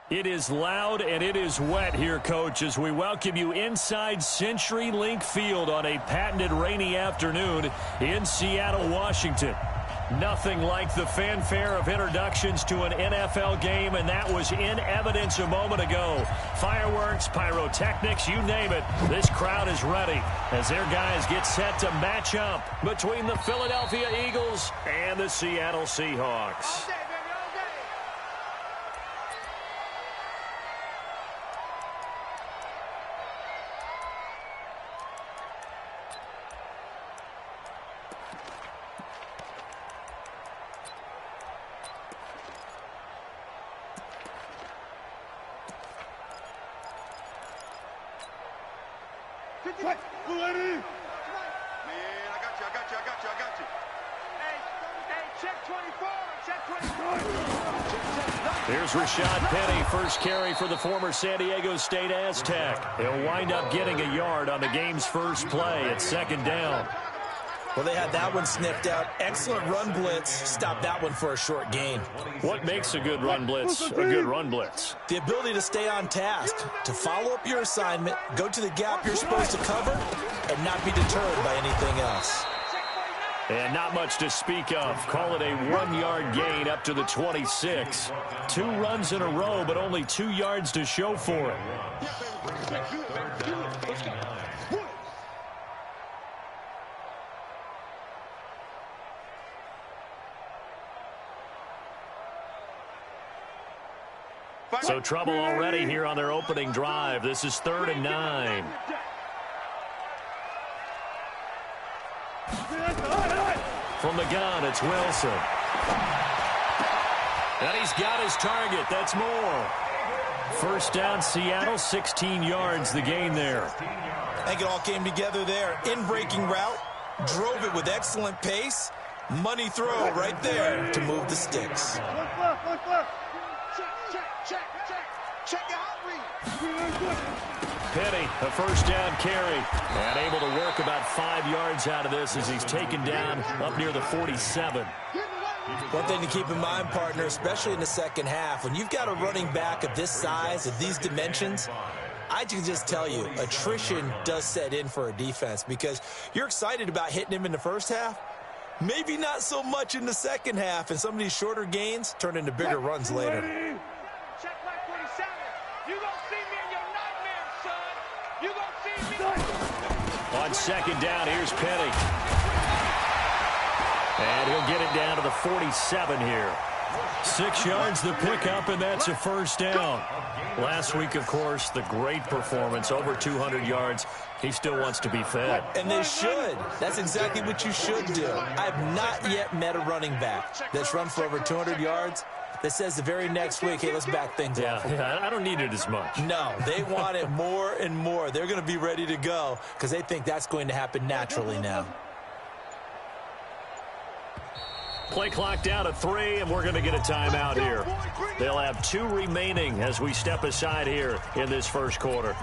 It is loud and it is wet here, Coach, as we welcome you inside CenturyLink Field on a patented rainy afternoon in Seattle, Washington. Nothing like the fanfare of introductions to an NFL game, and that was in evidence a moment ago. Fireworks, pyrotechnics, you name it. This crowd is ready as their guys get set to match up between the Philadelphia Eagles and the Seattle Seahawks. Here's Rashad Penny, first carry for the former San Diego State Aztec. He'll wind up getting a yard on the game's first play at second down. Well, they had that one sniffed out. Excellent run blitz. Stop that one for a short gain. What makes a good run blitz a good run blitz? The ability to stay on task, to follow up your assignment, go to the gap you're supposed to cover, and not be deterred by anything else. And not much to speak of. Call it a 1-yard gain up to the 26. 2 runs in a row, but only 2 yards to show for it. So trouble already here on their opening drive. This is 3rd and 9. From the gun, it's Wilson. And he's got his target. That's more. First down, Seattle, 16 yards, the gain there. I think it all came together there. In-breaking route, drove it with excellent pace. Money throw right there to move the sticks. Penny, a first down carry, and able to work about 5 yards out of this as he's taken down up near the 47. One thing to keep in mind, partner, especially in the second half, when you've got a running back of this size, of these dimensions, I can just tell you, attrition does set in for a defense because you're excited about hitting him in the first half, maybe not so much in the second half, and some of these shorter gains turn into bigger runs later. On second down, here's Penny. And he'll get it down to the 47 here. 6 yards the pickup, and that's a first down. Last week, of course, the great performance, over 200 yards. He still wants to be fed. And they should. That's exactly what you should do. I have not yet met a running back that's run for over 200 yards that says the very next week, hey, let's back things off. Yeah, I don't need it as much. No, they want it more and more. They're going to be ready to go because they think that's going to happen naturally now. Play clock down to 3, and we're going to get a timeout here. They'll have 2 remaining as we step aside here in this first quarter.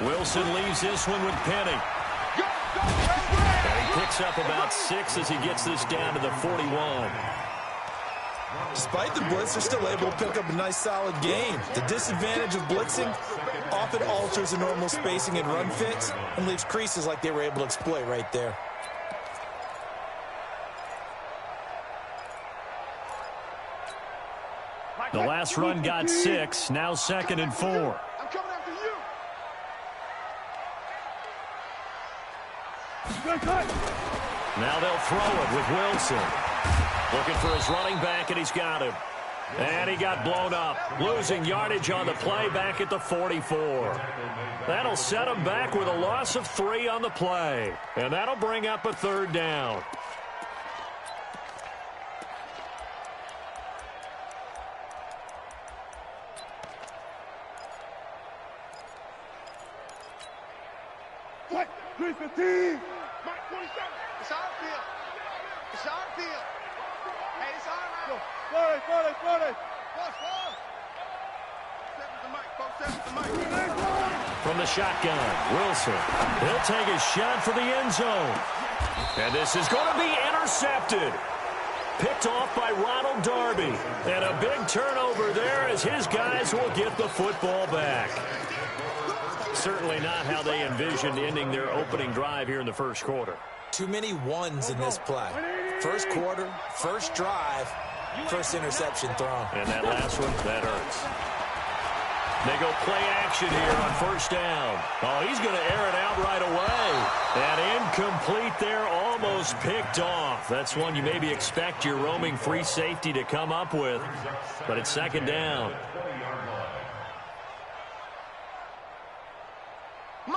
Wilson leaves this one with Penny. And he picks up about 6 as he gets this down to the 41. Despite the blitz, they're still able to pick up a nice solid gain. The disadvantage of blitzing often alters the normal spacing and run fits and leaves creases like they were able to exploit right there. The last run got 6, now 2nd and 4. I'm coming after you. Now they'll throw it with Wilson. Looking for his running back, and he's got him. And he got blown up, losing yardage on the play back at the 44. That'll set him back with a loss of 3 on the play. And that'll bring up a 3rd down. What? 315. Mark 27. It's our field. It's our field. Hey, it's our field. 40. Push. From the shotgun, Wilson. He'll take a shot for the end zone. And this is going to be intercepted. Picked off by Ronald Darby. And a big turnover there as his guys will get the football back. Certainly not how they envisioned ending their opening drive here in the first quarter. Too many ones in this play. First quarter, first drive, first interception thrown. And that last one, that hurts. They go play action here on first down. Oh, he's going to air it out right away. And incomplete there, almost picked off. That's one you maybe expect your roaming free safety to come up with. But it's second down.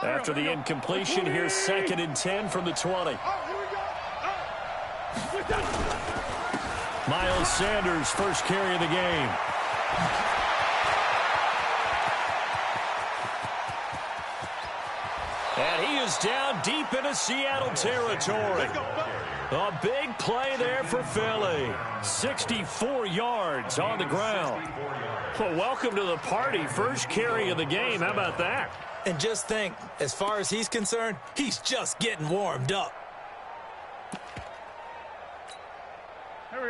After the incompletion, here's 2nd and 10 from the 20. Miles Sanders, first carry of the game. And he is down deep into Seattle territory. A big play there for Philly. 64 yards on the ground. Well, welcome to the party. First carry of the game. How about that? And just think, as far as he's concerned, he's just getting warmed up.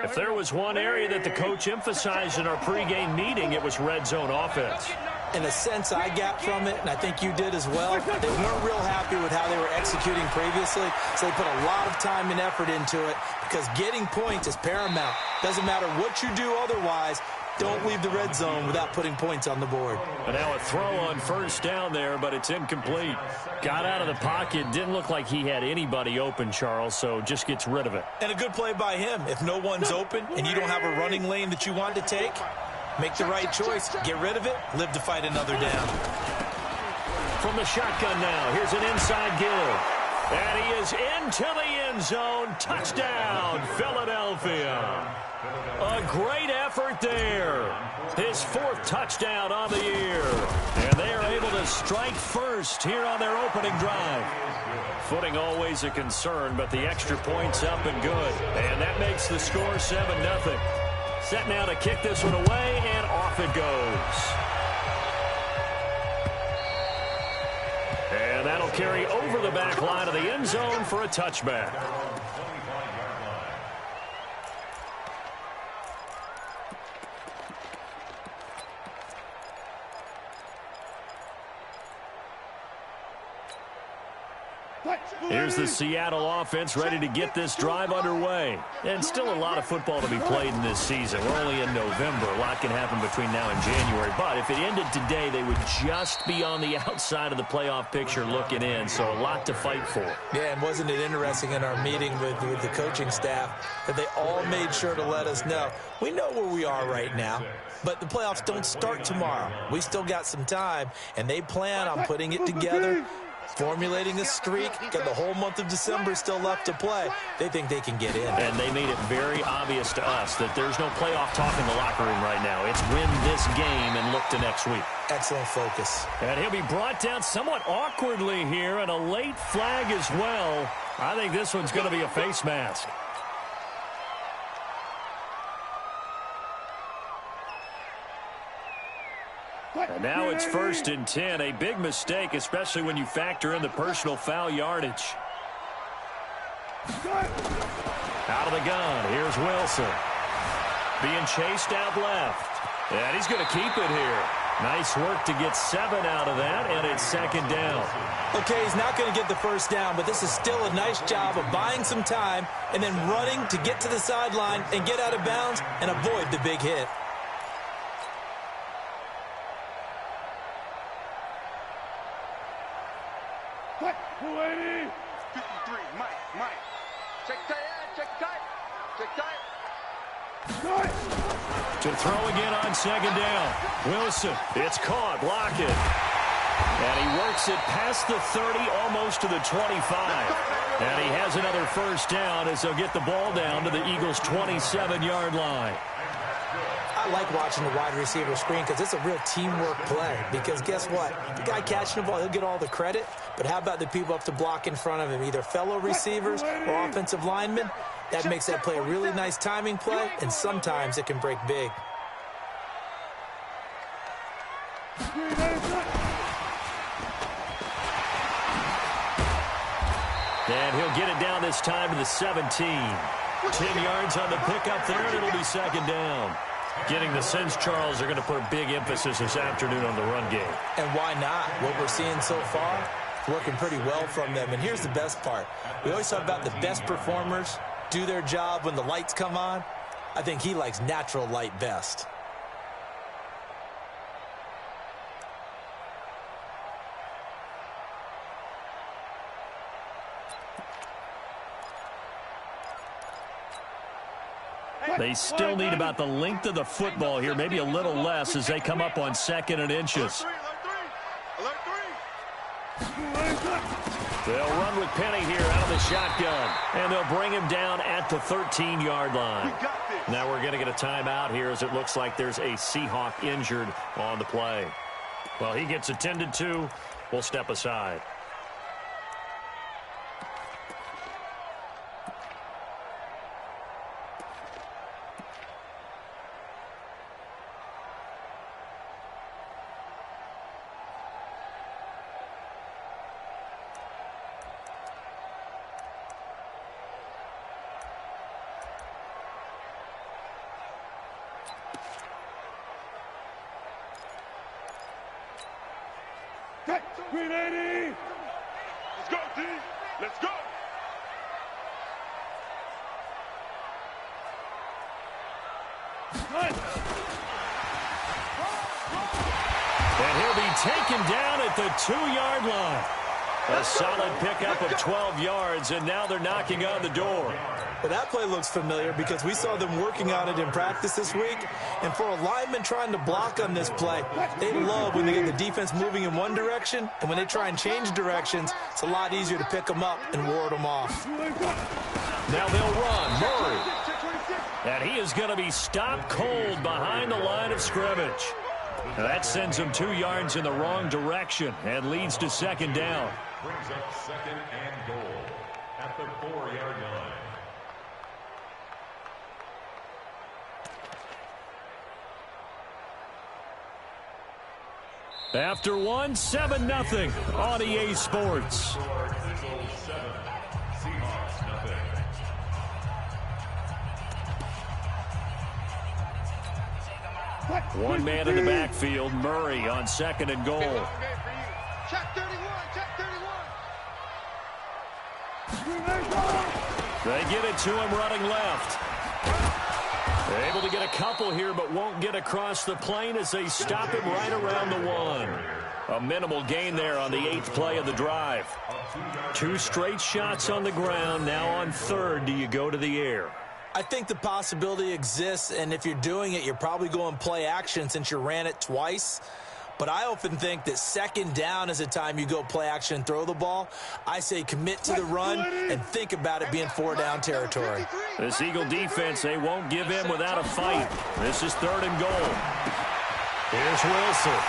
If there was one area that the coach emphasized in our pregame meeting, it was red zone offense. In a sense I got from it, and I think you did as well, they weren't real happy with how they were executing previously, so they put a lot of time and effort into it because getting points is paramount. Doesn't matter what you do otherwise, don't leave the red zone without putting points on the board. And now a throw on first down there, but it's incomplete. Got out of the pocket. Didn't look like he had anybody open, Charles, so just gets rid of it. And a good play by him. If no one's open and you don't have a running lane that you want to take, make the right choice. Get rid of it. Live to fight another down. From the shotgun now, here's an inside give. And he is into the end zone. Touchdown, Philadelphia. A great effort there. His 4th touchdown on the year. And they are able to strike first here on their opening drive. Footing always a concern, but the extra point's up and good. And that makes the score 7-0. Set now to kick this one away, and off it goes. And that'll carry over the back line of the end zone for a touchback. Here's the Seattle offense ready to get this drive underway. And still a lot of football to be played in this season. We're only in November. A lot can happen between now and January. But if it ended today, they would just be on the outside of the playoff picture looking in. So a lot to fight for. Yeah, and wasn't it interesting in our meeting with the coaching staff that they all made sure to let us know, we know where we are right now, but the playoffs don't start tomorrow. We still got some time, and they plan on putting it together, formulating a streak, got the whole month of December still left to play. They think they can get in. And they made it very obvious to us that there's no playoff talk in the locker room right now. It's win this game and look to next week. Excellent focus. And he'll be brought down somewhat awkwardly here, and a late flag as well. I think this one's going to be a face mask. And now it's 1st and 10. A big mistake, especially when you factor in the personal foul yardage. Out of the gun, here's Wilson. Being chased out left. And he's going to keep it here. Nice work to get 7 out of that, and it's 2nd down. Okay, he's not going to get the first down, but this is still a nice job of buying some time and then running to get to the sideline and get out of bounds and avoid the big hit. What? 280. 53. Mike. Check tight. To throw again on 2nd down. Wilson, it's caught, block it. And he works it past the 30, almost to the 25. And he has another first down as they'll get the ball down to the Eagles' 27-yard line. I like watching the wide receiver screen because it's a real teamwork play. Because guess what? The guy catching the ball, he'll get all the credit. But how about the people up to block in front of him, either fellow receivers or offensive linemen? That makes that play a really nice timing play, and sometimes it can break big. And he'll get it down this time to the 17. 10 yards on the pickup there, and it'll be second down. Getting the sense, Charles, they're going to put a big emphasis this afternoon on the run game. And why not? What we're seeing so far, working pretty well from them. And here's the best part. We always talk about the best performers do their job when the lights come on. I think he likes natural light best. They still need about the length of the football here, maybe a little less as they come up on 2nd and inches. They'll run with Penny here out of the shotgun, and they'll bring him down at the 13-yard line. Now we're going to get a timeout here as it looks like there's a Seahawk injured on the play. Well, he gets attended to. We'll step aside. Let's go, team. Let's go. And he'll be taken down at the 2-yard line. A solid pickup of 12 yards, and now they're knocking on the door. But that play looks familiar because we saw them working on it in practice this week. And for a lineman trying to block on this play, they love when they get the defense moving in one direction. And when they try and change directions, it's a lot easier to pick them up and ward them off. Now they'll run. Murray. And he is going to be stopped cold behind the line of scrimmage. Now that sends him 2 yards in the wrong direction and leads to second down. Brings up 2nd and goal at the 4-yard line. After one, 7-0 on EA Sports. One man in the backfield, Murray on 2nd and goal. Check 31, check 31. They get it to him running left. They're able to get a couple here, but won't get across the plane as they stop him right around the 1. A minimal gain there on the 8th play of the drive. 2 straight shots on the ground. Now on 3rd, do you go to the air? I think the possibility exists, and if you're doing it, you're probably going play action since you ran it twice. But I often think that 2nd down is the time you go play action and throw the ball. I say commit to the run and think about it being 4-down territory. This Eagle defense, they won't give in without a fight. This is 3rd and goal. Here's Wilson.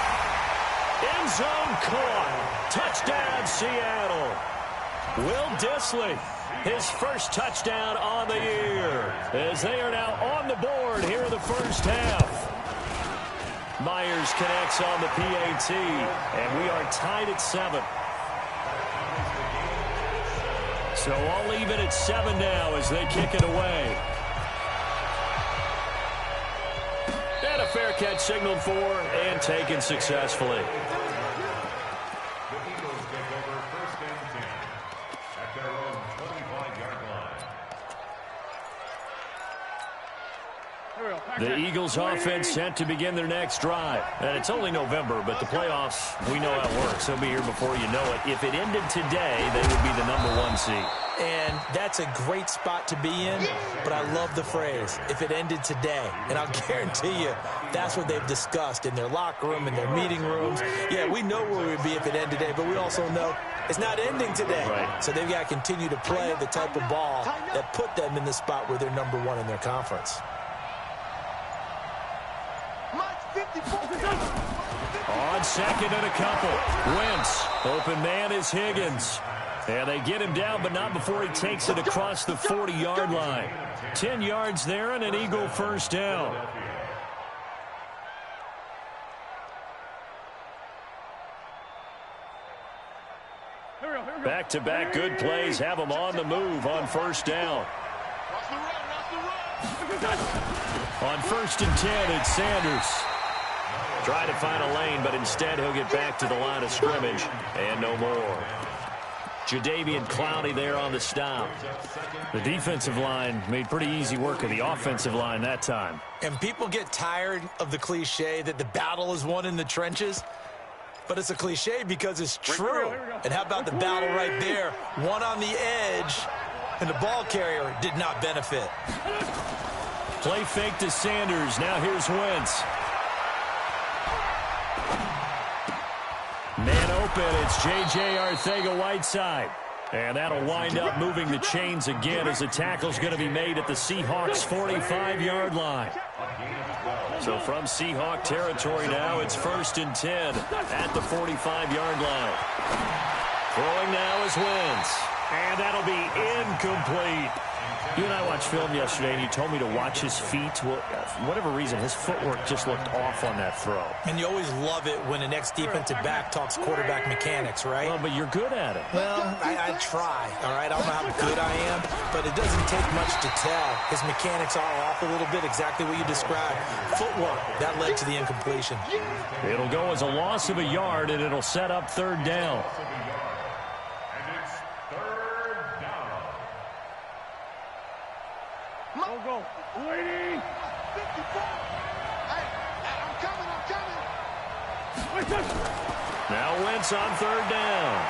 End zone caught. Touchdown, Seattle. Will Dissly, his first touchdown on the year, as they are now on the board here in the first half. Myers connects on the PAT, and we are tied at 7. So all even at 7 now as they kick it away. And a fair catch signaled for and taken successfully. The Eagles offense set to begin their next drive. And it's only November, but the playoffs, we know how it works. They'll be here before you know it. If it ended today, they would be the number 1 seed. And that's a great spot to be in, but I love the phrase, if it ended today. And I'll guarantee you, that's what they've discussed in their locker room, in their meeting rooms. Yeah, we know where we'd be if it ended today, but we also know it's not ending today. Right. So they've got to continue to play the type of ball that put them in the spot where they're number 1 in their conference. On 2nd and a couple. Wentz. Open man is Higgins. And they get him down, but not before he takes it across the 40-yard line. 10 yards there and an Eagle first down. Back-to-back good plays have them on the move on first down. On 1st and 10, it's Sanders. Trying to find a lane, but instead he'll get back to the line of scrimmage and no more. Jadeveon Clowney there on the stop. The defensive line made pretty easy work of the offensive line that time. And people get tired of the cliche that the battle is won in the trenches. But it's a cliche because it's true. And how about the battle right there? One on the edge, and the ball carrier did not benefit. Play fake to Sanders. Now here's Wentz. Man open, it's J.J. Arcega-Whiteside. And that'll wind up moving the chains again as the tackle's going to be made at the Seahawks' 45-yard line. So from Seahawk territory now, it's 1st and 10 at the 45-yard line. Throwing now is Wentz. And that'll be incomplete. You and I watched film yesterday, and you told me to watch his feet. Well, for whatever reason, his footwork just looked off on that throw. And you always love it when the next defensive back talks quarterback mechanics, right? Well, but you're good at it. Well, I try, all right? I don't know how good I am, but it doesn't take much to tell. His mechanics are off a little bit, exactly what you described. Footwork, that led to the incompletion. It'll go as a loss of a yard, and it'll set up 3rd down. Go. Waiting. 54. Hey, I'm coming. Now Wentz on 3rd down.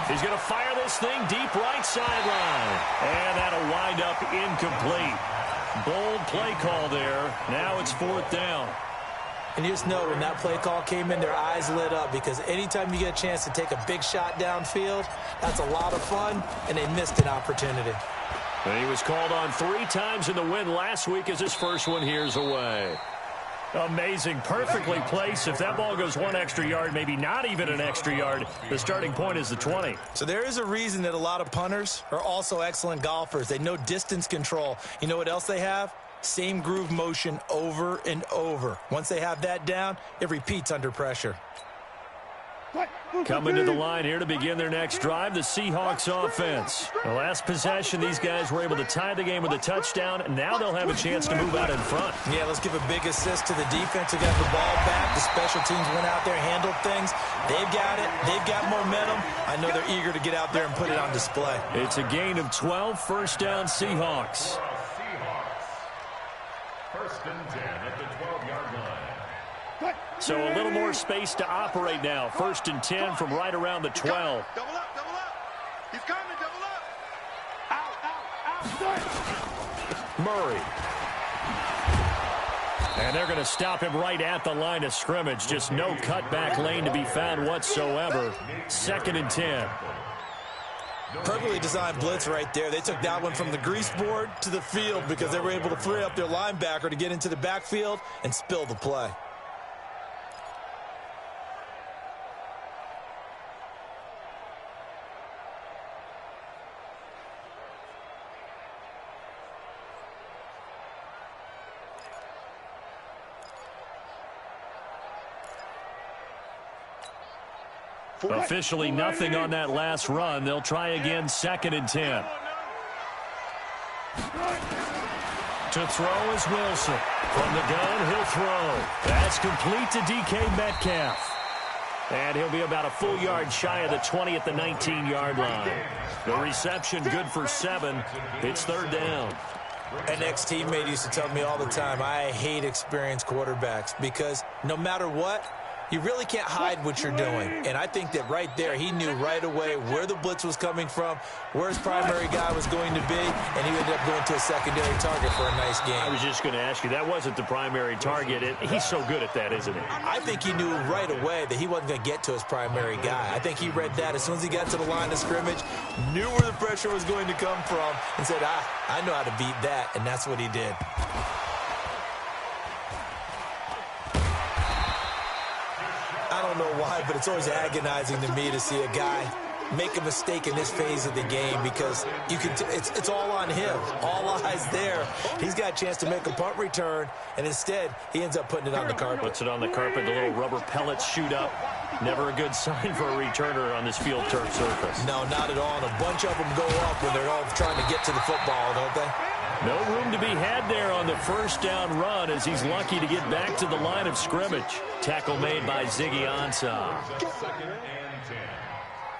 He's going to fire this thing deep right sideline. And that'll wind up incomplete. Bold play call there. Now it's 4th down. And you just know when that play call came in, their eyes lit up because anytime you get a chance to take a big shot downfield, that's a lot of fun, and they missed an opportunity. And he was called on 3 times in the win last week as his first one here's away. Amazing. Perfectly placed. If that ball goes 1 extra yard, maybe not even an extra yard, the starting point is the 20. So there is a reason that a lot of punters are also excellent golfers. They know distance control. You know what else they have? Same groove motion over and over. Once they have that down, it repeats under pressure. Coming to the line here to begin their next drive, the Seahawks offense. The last possession, these guys were able to tie the game with a touchdown, and now they'll have a chance to move out in front. Yeah, let's give a big assist to the defense who got the ball back. The special teams went out there, handled things. They've got it. They've got momentum. I know they're eager to get out there and put it on display. It's a gain of 12, 1st down Seahawks. 1st and 10 at the 12-yard line. So a little more space to operate now. 1st and 10 from right around the 12. Double up, double up. He's coming, double up. Out. Murray. And they're going to stop him right at the line of scrimmage. Just no cutback lane to be found whatsoever. 2nd and 10. Perfectly designed blitz right there. They took that one from the grease board to the field because they were able to free up their linebacker to get into the backfield and spill the play. Officially nothing on that last run. They'll try again, 2nd and 10. To throw is Wilson. From the gun, he'll throw. That's complete to DK Metcalf. And he'll be about a full yard shy of the 20 at the 19-yard line. The reception good for 7. It's 3rd down. An ex-teammate used to tell me all the time, I hate experienced quarterbacks because no matter what, you really can't hide what you're doing. And I think that right there, he knew right away where the blitz was coming from, where his primary guy was going to be, and he ended up going to a secondary target for a nice game. I was just going to ask you, that wasn't the primary target. He's so good at that, isn't he? I think he knew right away that he wasn't going to get to his primary guy. I think he read that as soon as he got to the line of scrimmage, knew where the pressure was going to come from, and said, I know how to beat that, and that's what he did. I don't know why, but it's always agonizing to me to see a guy make a mistake in this phase of the game because you can. It's all on him. All eyes there. He's got a chance to make a punt return, and instead he ends up putting it on the carpet. Puts it on the carpet. The little rubber pellets shoot up. Never a good sign for a returner on this field turf surface. No, not at all. And a bunch of them go up when they're all trying to get to the football, don't they? No room to be had there on the first down run as he's lucky to get back to the line of scrimmage. Tackle made by Ziggy Ansah. 2nd and 10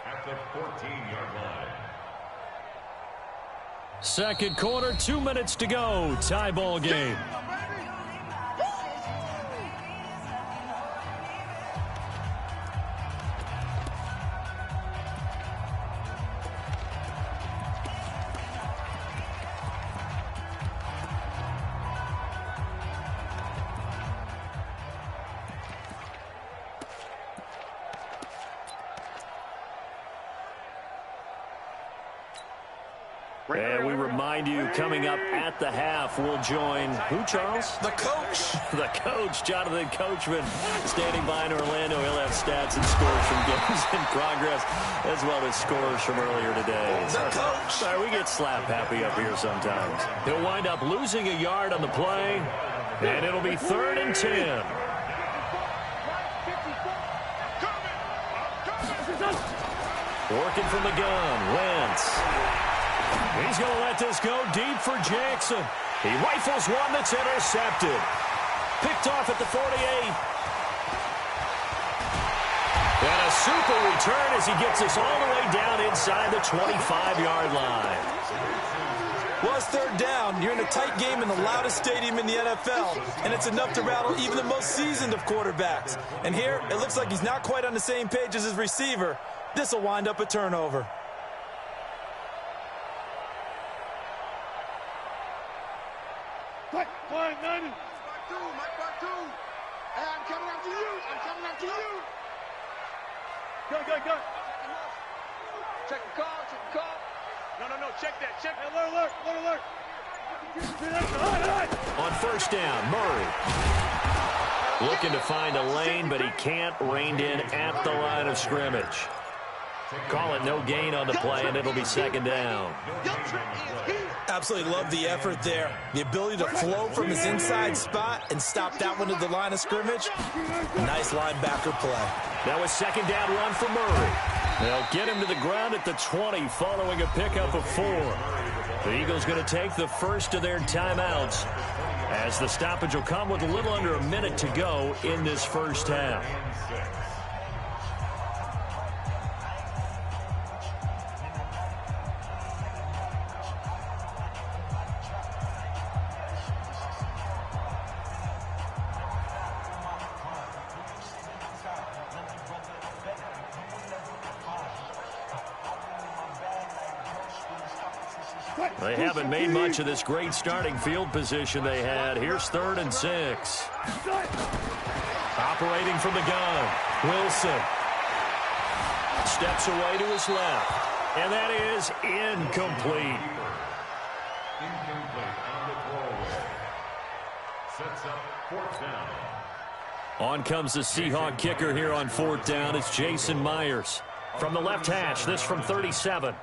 at the 14-yard line. Second quarter, 2 minutes to go. Tie ball game. And we remind you, coming up at the half, we'll join who, Charles? The coach. The coach, Jonathan Coachman, standing by in Orlando. He'll have stats and scores from games in progress, as well as scores from earlier today. The coach. Sorry, we get slap happy up here sometimes. He'll wind up losing a yard on the play, and it'll be 3rd and 10. Working from the gun, Wentz. He's going to let this go deep for Jackson. He rifles one that's intercepted. Picked off at the 48. And a super return as he gets us all the way down inside the 25-yard line. Well, it's 3rd down. You're in a tight game in the loudest stadium in the NFL, and it's enough to rattle even the most seasoned of quarterbacks. And here, it looks like he's not quite on the same page as his receiver. This will wind up a turnover. Mike, 90. Mike, 2. Hey, I'm coming after you. I'm coming after you. Go. Check the call. No. Check that. Check. Alert. On first down, Murray. Looking to find a lane, but he can't. Reined in at the line of scrimmage. Call it no gain on the play, and it'll be 2nd down. Absolutely love the effort there. The ability to flow from his inside spot and stop that one to the line of scrimmage. Nice linebacker play. That was 2nd down run for Murray. They'll get him to the ground at the 20 following a pickup of 4. The Eagles going to take the first of their timeouts as the stoppage will come with a little under a minute to go in this first half. They haven't made much of this great starting field position they had. Here's 3rd and 6. Operating from the gun, Wilson. Steps away to his left. And that is incomplete. Incomplete on the throwaway. Sets up 4th down. On comes the Seahawk kicker here on 4th down. It's Jason Myers. From the left hash, this from 37.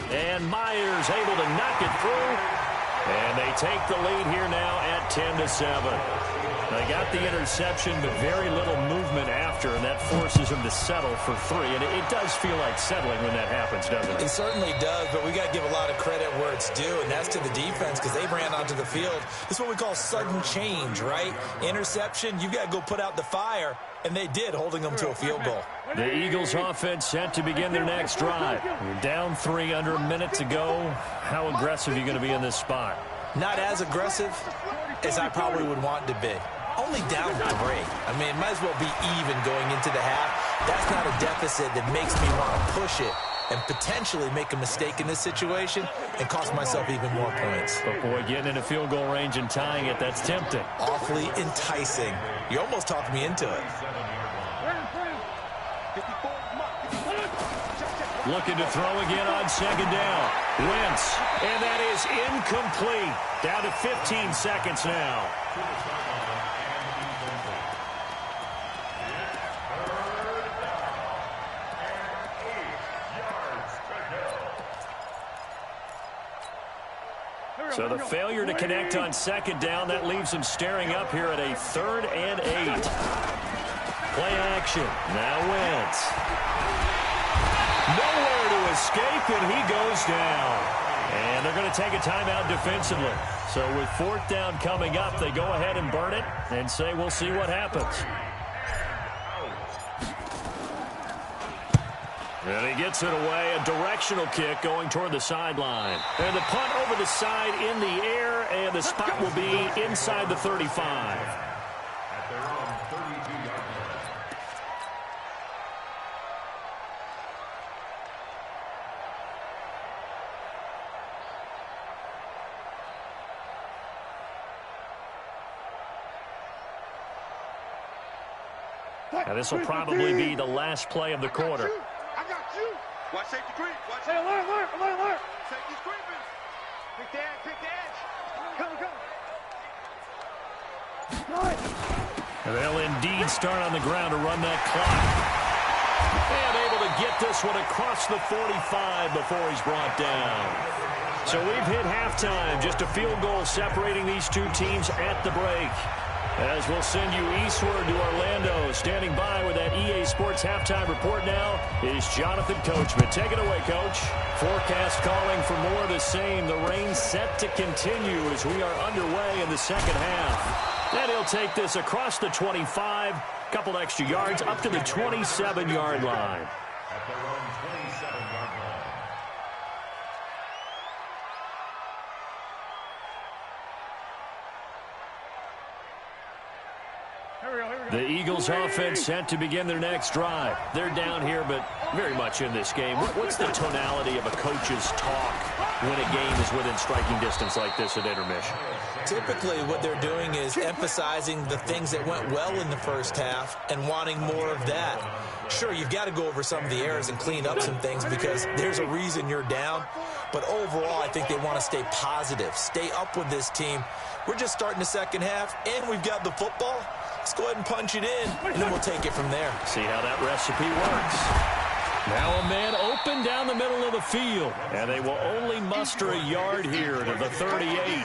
And Myers able to knock it through. And they take the lead here now at 10-7. They got the interception, but very little movement after, and that forces them to settle for 3. And it does feel like settling when that happens, doesn't it? It certainly does, but we got to give a lot of credit where it's due, and that's to the defense because they ran onto the field. This is what we call sudden change, right? Interception, you got to go put out the fire, and they did, holding them to a field goal. The Eagles offense set to begin their next drive. You're down 3, under a minute to go. How aggressive are you going to be in this spot? Not as aggressive as I probably would want to be. Only down 3. I mean, it might as well be even going into the half. That's not a deficit that makes me want to push it and potentially make a mistake in this situation and cost myself even more points. But, boy, getting in a field goal range and tying it, that's tempting. Awfully enticing. You almost talked me into it. Looking to throw again on 2nd down. Wentz, and that is incomplete. Down to 15 seconds now. So the failure to connect on second down, that leaves him staring up here at a 3rd and 8. Play action. Now Wentz. Nowhere to escape, and he goes down. And they're going to take a timeout defensively. So with 4th down coming up, they go ahead and burn it and say we'll see what happens. And he gets it away, a directional kick going toward the sideline. And the punt over the side in the air, and the spot will be inside the 35. At their own 32-yard line. Now this will probably be the last play of the quarter. I got you. Watch safety creep. Watch safety. Alert. Safety's creeping. Pick the edge. Come. They'll indeed start on the ground to run that clock. And able to get this one across the 45 before he's brought down. So we've hit halftime. Just a field goal separating these two teams at the break. As we'll send you eastward to Orlando. Standing by with that EA Sports halftime report now is Jonathan Coachman. Take it away, Coach. Forecast calling for more of the same. The rain set to continue as we are underway in the second half. And he'll take this across the 25, couple extra yards, up to the 27-yard line. At their own 27-yard line. The Eagles offense set to begin their next drive. They're down here, but very much in this game. What's the tonality of a coach's talk when a game is within striking distance like this at intermission? Typically, what they're doing is emphasizing the things that went well in the first half and wanting more of that. Sure, you've got to go over some of the errors and clean up some things because there's a reason you're down. But overall, I think they want to stay positive, stay up with this team. We're just starting the second half, and we've got the football. Let's go ahead and punch it in, and then we'll take it from there. See how that recipe works. Now a man open down the middle of the field, and they will only muster a yard here to the 38.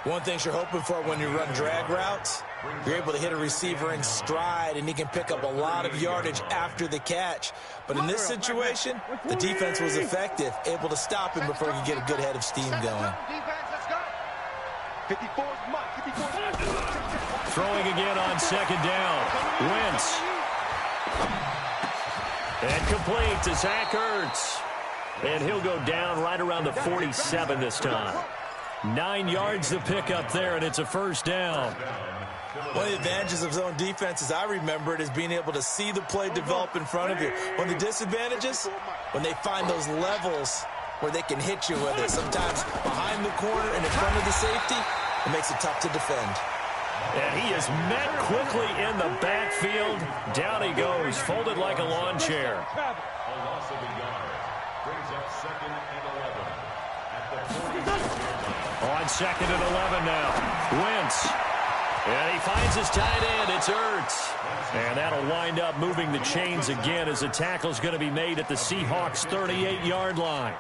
One thing you're hoping for when you run drag routes, you're able to hit a receiver in stride, and he can pick up a lot of yardage after the catch. But in this situation, the defense was effective, able to stop him before he could get a good head of steam going. Throwing again on second down. Wentz. And complete to Zach Ertz. And he'll go down right around the 47 this time. 9 yards to pick up there, and it's a first down. One of the advantages of zone defense, as I remember it, is being able to see the play develop in front of you. One of the disadvantages, when they find those levels where they can hit you with it. Sometimes behind the corner and in front of the safety, it makes it tough to defend. And he is met quickly in the backfield. Down he goes, folded like a lawn chair. A loss of a yard. Brings up 2nd and 11. At the 40. On 2nd and 11 now. Wentz. And he finds his tight end. It's Ertz. And that'll wind up moving the chains again as the tackle's going to be made at the Seahawks' 38-yard line.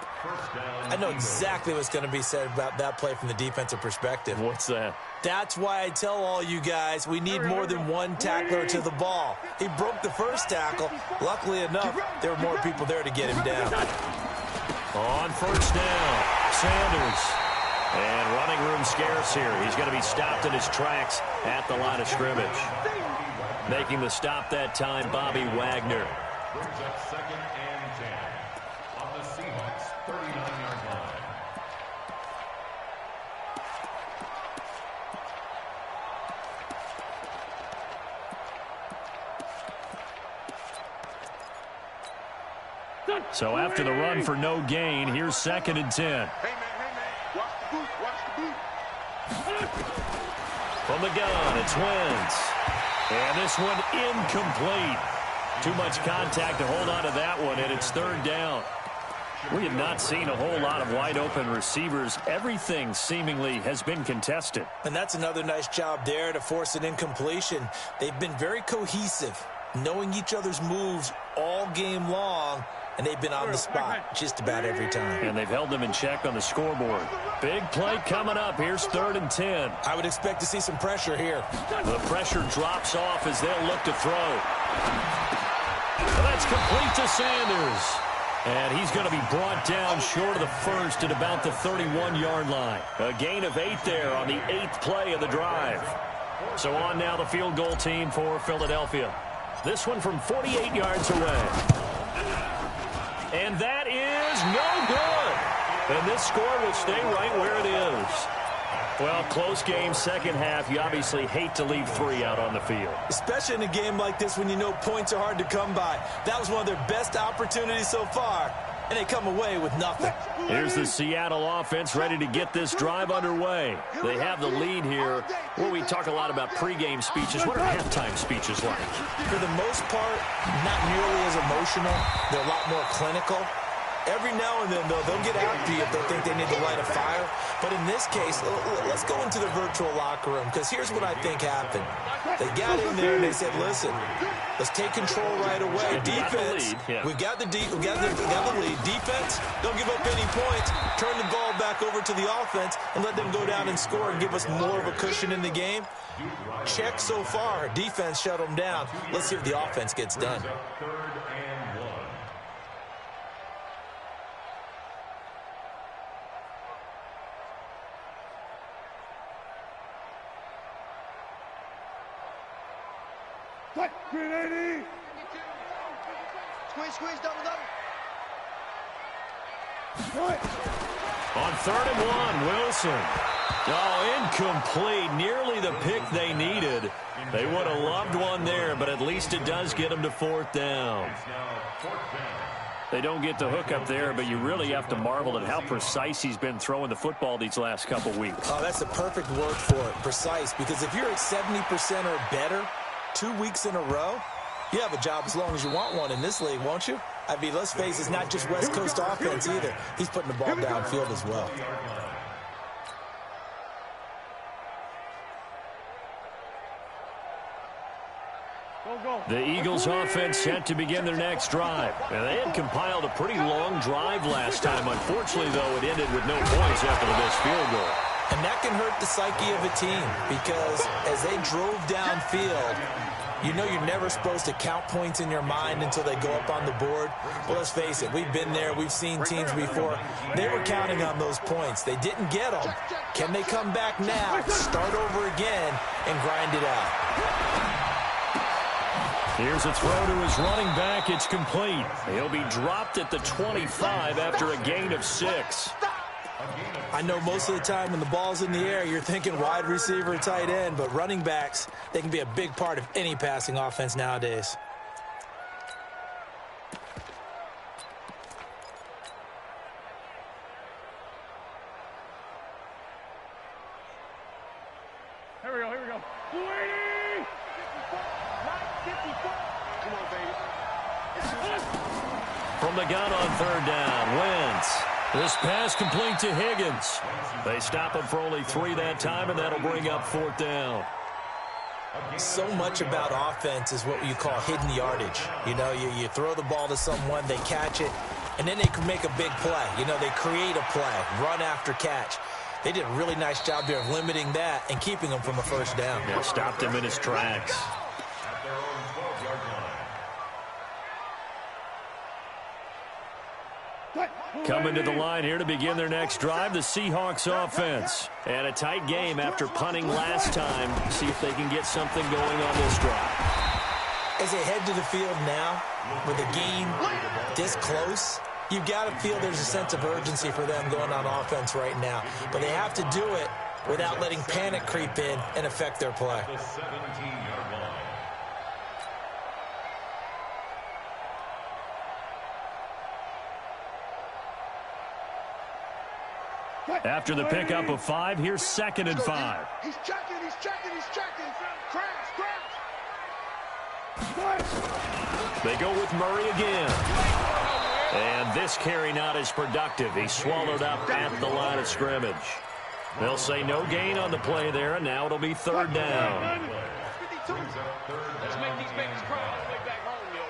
I know exactly what's going to be said about that play from the defensive perspective. What's that? That's why I tell all you guys we need more than one tackler to the ball. He broke the first tackle. Luckily enough, there were more people there to get him down. On first down, Sanders. And running room scarce here. He's going to be stopped in his tracks at the line of scrimmage. Making the stop that time, Bobby Wagner. Brings up 2nd and 10. On the Seahawks' 39-yard line. So after the run for no gain, here's 2nd and 10. Hey, man. Watch the boot. From the gun, it's Wentz. And this one incomplete. Too much contact to hold on to that one, and it's 3rd down. We have not seen a whole lot of wide-open receivers. Everything seemingly has been contested. And that's another nice job there to force an incompletion. They've been very cohesive, knowing each other's moves all game long, and they've been on the spot just about every time. And they've held them in check on the scoreboard. Big play coming up. Here's 3rd and 10. I would expect to see some pressure here. The pressure drops off as they'll look to throw. That's complete to Sanders. And he's going to be brought down short of the first at about the 31-yard line. A gain of 8 there on the 8th play of the drive. So on now the field goal team for Philadelphia. This one from 48 yards away. And that is no good. And this score will stay right where it is. Well, close game, second half. You obviously hate to leave 3 out on the field. Especially in a game like this when you know points are hard to come by. That was one of their best opportunities so far, and they come away with nothing. Here's the Seattle offense ready to get this drive underway. They have the lead here. Well, we talk a lot about pregame speeches. What are halftime speeches like? For the most part, not nearly as emotional. They're a lot more clinical. Every now and then, they'll get after you if they think they need to light a fire. But in this case, let's go into the virtual locker room, because here's what I think happened. They got in there and they said, listen, let's take control right away. Defense, we've got the lead. Defense, don't give up any points. Turn the ball back over to the offense and let them go down and score and give us more of a cushion in the game. Check so far. Defense shut them down. Let's see if the offense gets done. Squeeze, double. On 3rd and 1, Wilson. Oh, incomplete. Nearly the pick they needed. They would have loved one there, but at least it does get them to 4th down. They don't get the hook up there, but you really have to marvel at how precise he's been throwing the football these last couple weeks. Oh, that's the perfect word for it, precise, because if you're at 70% or better 2 weeks in a row, you have a job as long as you want one in this league, won't you? I mean, let's face it, it's not just West Coast offense either. He's putting the ball downfield as well. The Eagles offense set to begin their next drive. And they had compiled a pretty long drive last time. Unfortunately, though, it ended with no points after the missed field goal. And that can hurt the psyche of a team, because as they drove downfield, you know you're never supposed to count points in your mind until they go up on the board. Well, let's face it, we've been there. We've seen teams before. They were counting on those points. They didn't get them. Can they come back now, start over again, and grind it out? Here's a throw to his running back. It's complete. He'll be dropped at the 25 after a gain of 6. I know most of the time when the ball's in the air, you're thinking wide receiver, tight end, but running backs, they can be a big part of any passing offense nowadays. Here we go. 280! 54! Come on, baby. From the gun on 3rd down, Wentz. This pass complete to Higgins. They stop him for only 3 that time, and that'll bring up 4th down. So much about offense is what you call hidden yardage. You know, you throw the ball to someone, they catch it, and then they can make a big play. You know, they create a play, run after catch. They did a really nice job there of limiting that and keeping him from a first down. Yeah, stopped him in his tracks. Coming to the line here to begin their next drive, the Seahawks offense. And a tight game after punting last time. See if they can get something going on this drive. As they head to the field now, with the game this close, you've got to feel there's a sense of urgency for them going on offense right now. But they have to do it without letting panic creep in and affect their play. After the pickup of 5, here's 2nd and 5. He's checking. Crash. They go with Murray again. And this carry not as productive. He's swallowed up at the line of scrimmage. They'll say no gain on the play there, and now it'll be 3rd down. Let's make these babies cry all the way back home, yo.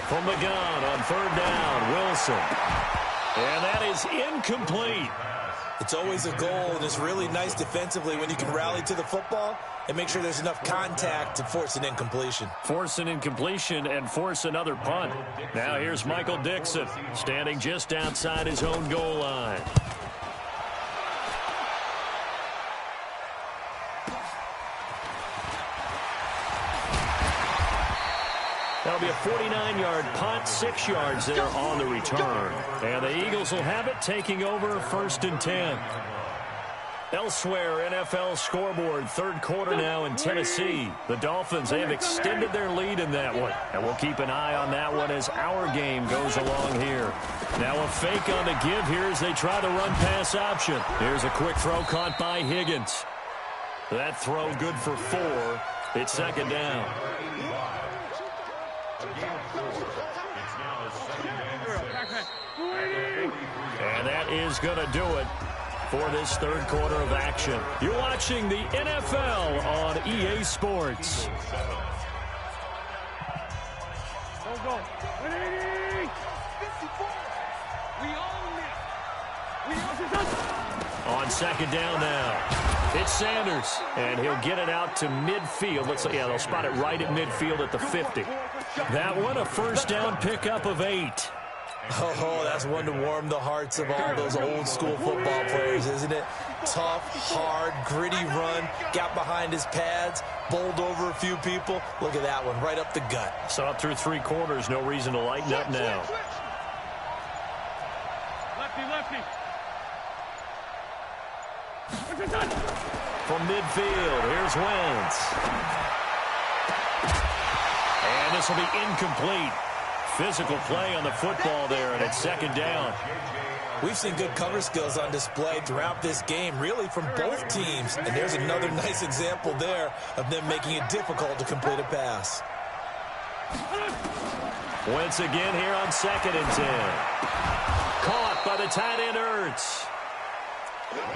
From the gun on 3rd down, Wilson. And that is incomplete. It's always a goal, and it's really nice defensively when you can rally to the football and make sure there's enough contact to force an incompletion. Force an incompletion and force another punt. Now here's Michael Dixon, standing just outside his own goal line. That'll be a 49-yard punt, 6 yards there on the return. And the Eagles will have it, taking over 1st and 10. Elsewhere, NFL scoreboard, 3rd quarter now in Tennessee. The Dolphins, they have extended their lead in that one. And we'll keep an eye on that one as our game goes along here. Now a fake on the give here as they try the run-pass option. Here's a quick throw caught by Higgins. That throw good for 4. It's 2nd down. And that is going to do it for this 3rd quarter of action. You're watching the NFL on EA Sports. Go. 54. We own it. On 2nd down now. It's Sanders, and he'll get it out to midfield. They'll spot it right at midfield at the 50. That one, a 1st down pickup of 8. Oh, that's one to warm the hearts of all those old-school football players, isn't it? Tough, hard, gritty run, got behind his pads, bowled over a few people. Look at that one, right up the gut. Saw it through 3 quarters, no reason to lighten up now. Lefty. From midfield, here's Wentz. And this will be incomplete. Physical play on the football there, and it's 2nd down. We've seen good cover skills on display throughout this game, really from both teams. And there's another nice example there of them making it difficult to complete a pass. Wentz again here on 2nd and 10. Caught by the tight end Ertz.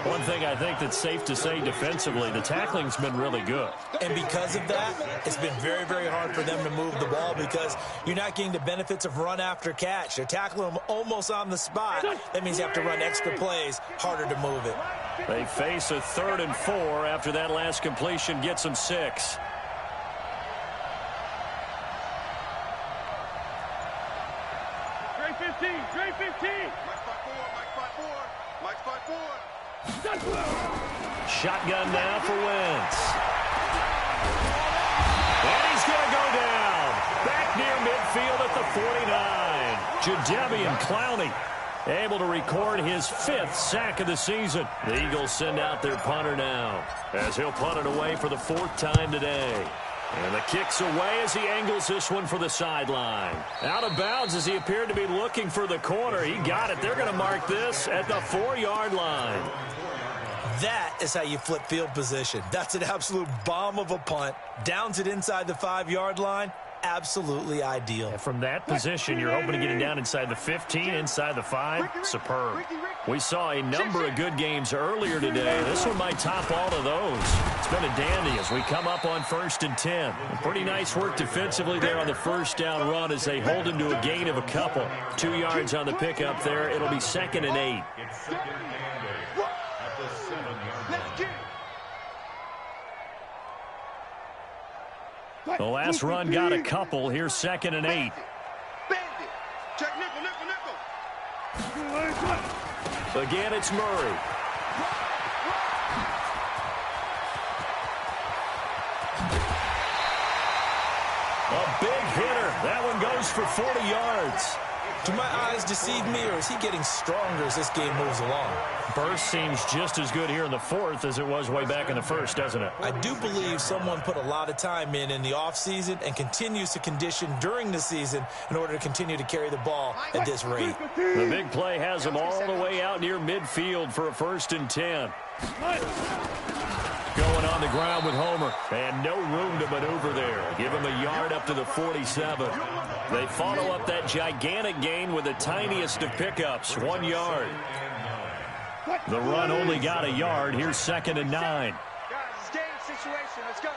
One thing I think that's safe to say defensively, the tackling's been really good. And because of that, it's been very, very hard for them to move the ball because you're not getting the benefits of run after catch. They're tackling them almost on the spot. That means you have to run extra plays, harder to move it. They face a 3rd and 4 after that last completion gets them 6. Trey 15. Mike 5-4. Shotgun now for Wentz. And he's going to go down. Back near midfield at the 49. Jadeveon Clowney able to record his 5th sack of the season. The Eagles send out their punter now as he'll punt it away for the 4th time today. And the kick's away as he angles this one for the sideline. Out of bounds as he appeared to be looking for the corner. He got it. They're going to mark this at the 4-yard line. That is how you flip field position. That's an absolute bomb of a punt. Downs it inside the 5-yard line. Absolutely ideal. And from that position, you're hoping to get it down inside the 15, inside the 5. Superb. We saw a number of good games earlier today. This one might top all of those. It's been a dandy as we come up on 1st and 10. Pretty nice work defensively there on the 1st down run as they hold him to a gain of a couple. 2 yards on the pickup there. It'll be 2nd and 8. The last run got a couple. Here's 2nd and 8. Check nickel. Again, it's Murray. A big hitter. That one goes for 40 yards. Do my eyes deceive me, or is he getting stronger as this game moves along? Burst seems just as good here in the 4th as it was way back in the 1st, doesn't it? I do believe someone put a lot of time in the offseason and continues to condition during the season in order to continue to carry the ball at this rate. The big play has him all the way out near midfield for a 1st and 10. Going on the ground with Homer, and no room to maneuver there. Give him a yard up to the 47. They follow up that gigantic gain with the tiniest of pickups, 1 yard. The run only got a yard. Here's 2nd and 9. Guys, it's game situation. Let's go.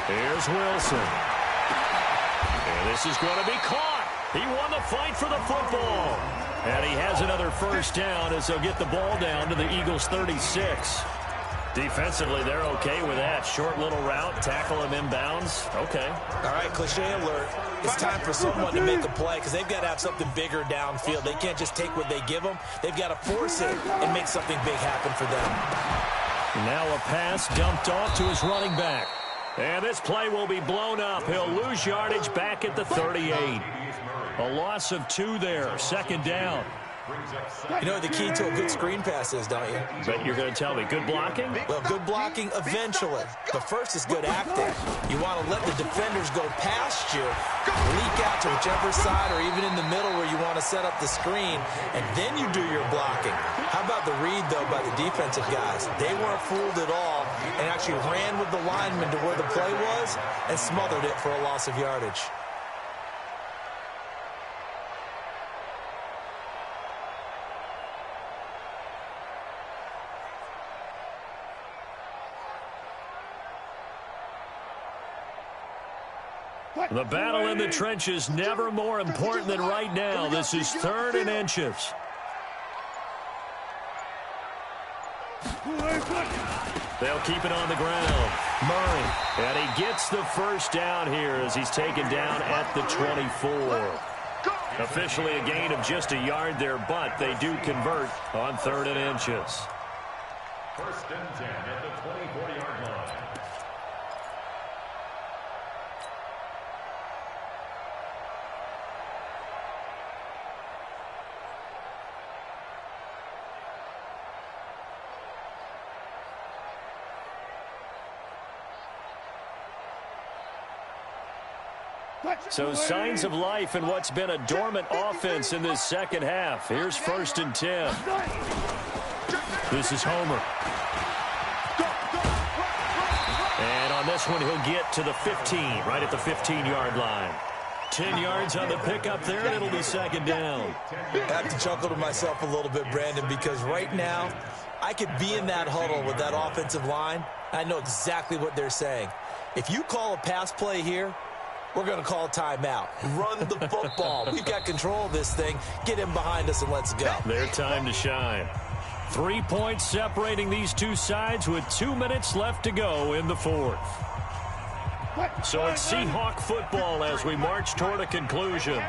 Here's Wilson. And this is going to be caught. He won the fight for the football. And he has another first down as they'll get the ball down to the Eagles' 36. Defensively, they're okay with that. Short little route, tackle him inbounds. Okay. All right, cliche alert. It's time for someone to make a play because they've got to have something bigger downfield. They can't just take what they give them. They've got to force it and make something big happen for them. Now a pass dumped off to his running back. And this play will be blown up. He'll lose yardage back at the 38. A loss of 2 there. Second down. You know what the key to a good screen pass is, don't you? But you're going to tell me, good blocking? Well, good blocking eventually. But first is good acting. You want to let the defenders go past you, leak out to whichever side or even in the middle where you want to set up the screen, and then you do your blocking. How about the read, though, by the defensive guys? They weren't fooled at all and actually ran with the lineman to where the play was and smothered it for a loss of yardage. The battle in the trenches never more important than right now. This is 3rd and inches. They'll keep it on the ground. Murray, and he gets the first down here as he's taken down at the 24. Officially a gain of just a yard there, but they do convert on 3rd and inches. 1st and 10 at the 24-yard line. So signs of life in what's been a dormant offense in this second half. Here's 1st and 10. This is Homer. And on this one, he'll get to the 15, right at the 15-yard line. 10 yards on the pickup there, and it'll be 2nd down. I have to chuckle to myself a little bit, Brandon, because right now, I could be in that huddle with that offensive line. I know exactly what they're saying. If you call a pass play here, we're going to call a timeout. Run the football. We've got control of this thing. Get him behind us and let's go. Their time to shine. 3 points separating these two sides with 2 minutes left to go in the 4th. So it's Seahawk football as we march toward a conclusion.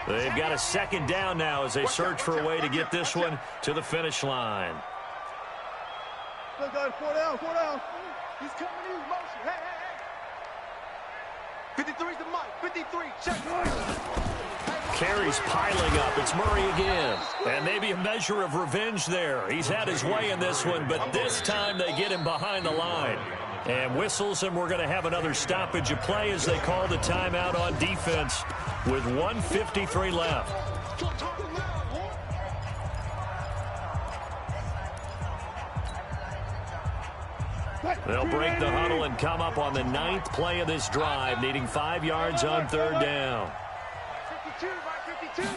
They've got a 2nd down now as they search for a way to get this one to the finish line. Look, guys, 4 down, 4 down. He's coming in motion. Hey, hey, hey. 53's the mic. 53, check. Carries piling up. It's Murray again. And maybe a measure of revenge there. He's had his way in this one, but this time they get him behind the line. And whistles, and we're going to have another stoppage of play as they call the timeout on defense with 1:53 left. They'll break the huddle and come up on the 9th play of this drive, needing 5 yards on 3rd down. 52, right, 52.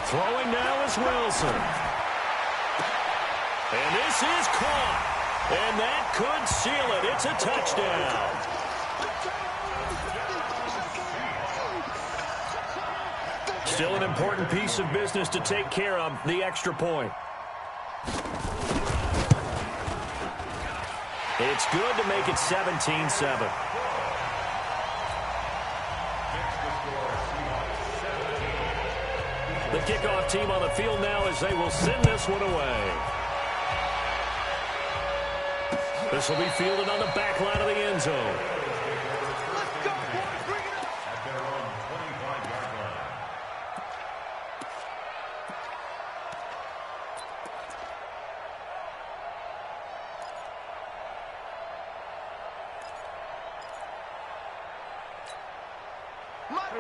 Throwing now is Wilson. And this is caught. And that could seal it. It's a touchdown. Still an important piece of business to take care of, the extra point. It's good to make it 17-7. The kickoff team on the field now as they will send this one away. This will be fielded on the back line of the end zone. Let's go, boys. Bring it up. At their own 25-yard line.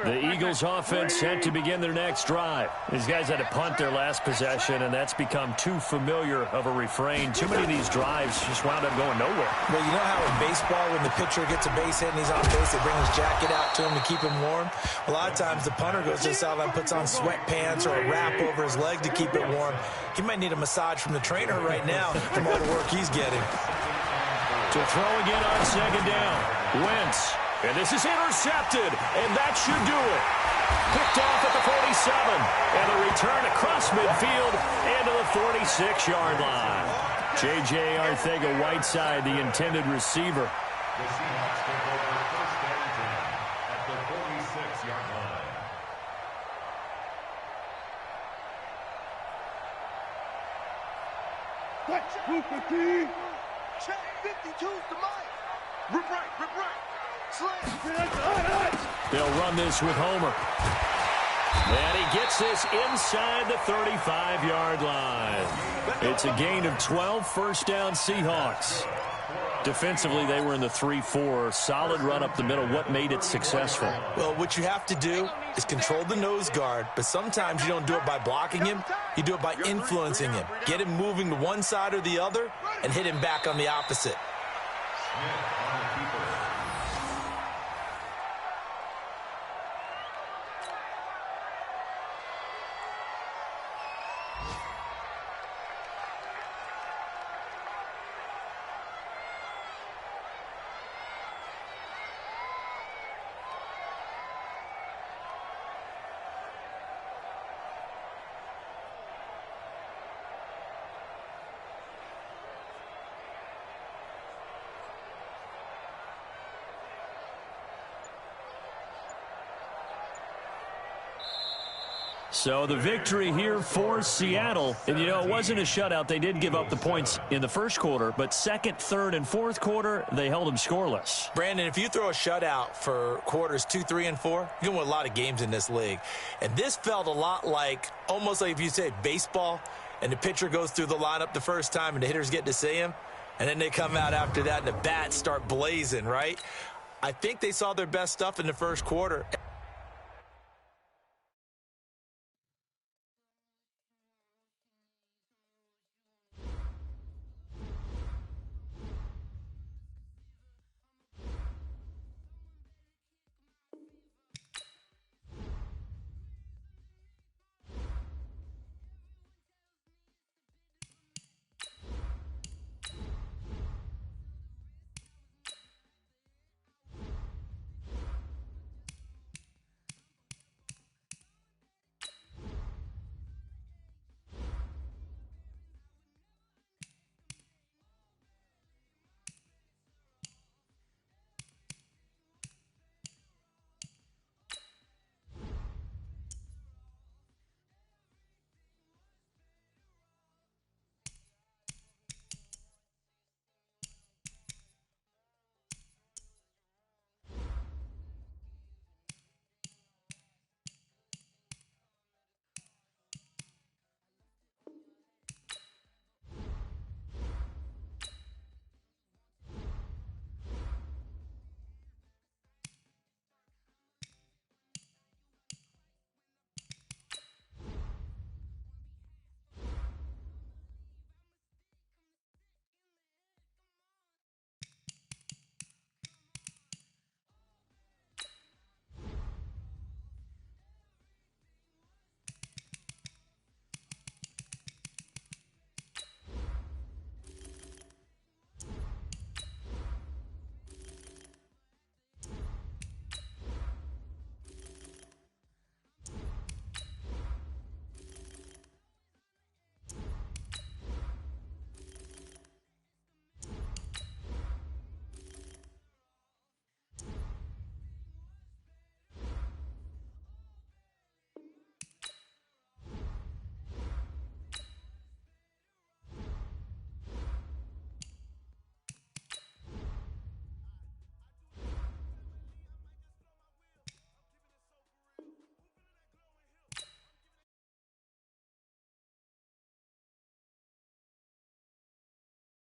The Eagles offense set to begin their next drive. These guys had to punt their last possession, and that's become too familiar of a refrain. Too many of these drives just wound up going nowhere. Well, you know how in baseball, when the pitcher gets a base hit and he's on base, they bring his jacket out to him to keep him warm? A lot of times the punter goes to the sideline, puts on sweatpants or a wrap over his leg to keep it warm. He might need a massage from the trainer right now from all the work he's getting. To throw again on 2nd down. Wentz. And this is intercepted, and that should do it. Picked off at the 47, and a return across midfield into the 46-yard line. J.J. Arcega-Whiteside, the intended receiver. The Seahawks take over first and 10 at the 46-yard line. Check 52's the mic. Rip right. Slam. They'll run this with Homer. And he gets this inside the 35-yard line. It's a gain of 12, first down Seahawks. Defensively, they were in the 3-4. Solid run up the middle. What made it successful? Well, what you have to do is control the nose guard, but sometimes you don't do it by blocking him. You do it by influencing him. Get him moving to one side or the other and hit him back on the opposite. So the victory here for Seattle. And, you know, it wasn't a shutout. They did give up the points in the first quarter, but second, third, and fourth quarter, they held them scoreless. Brandon, if you throw a shutout for quarters 2, 3, and 4, you're going to win a lot of games in this league. And this felt a lot like, almost like if you said baseball, and the pitcher goes through the lineup the first time and the hitters get to see him, and then they come out after that and the bats start blazing, right? I think they saw their best stuff in the first quarter.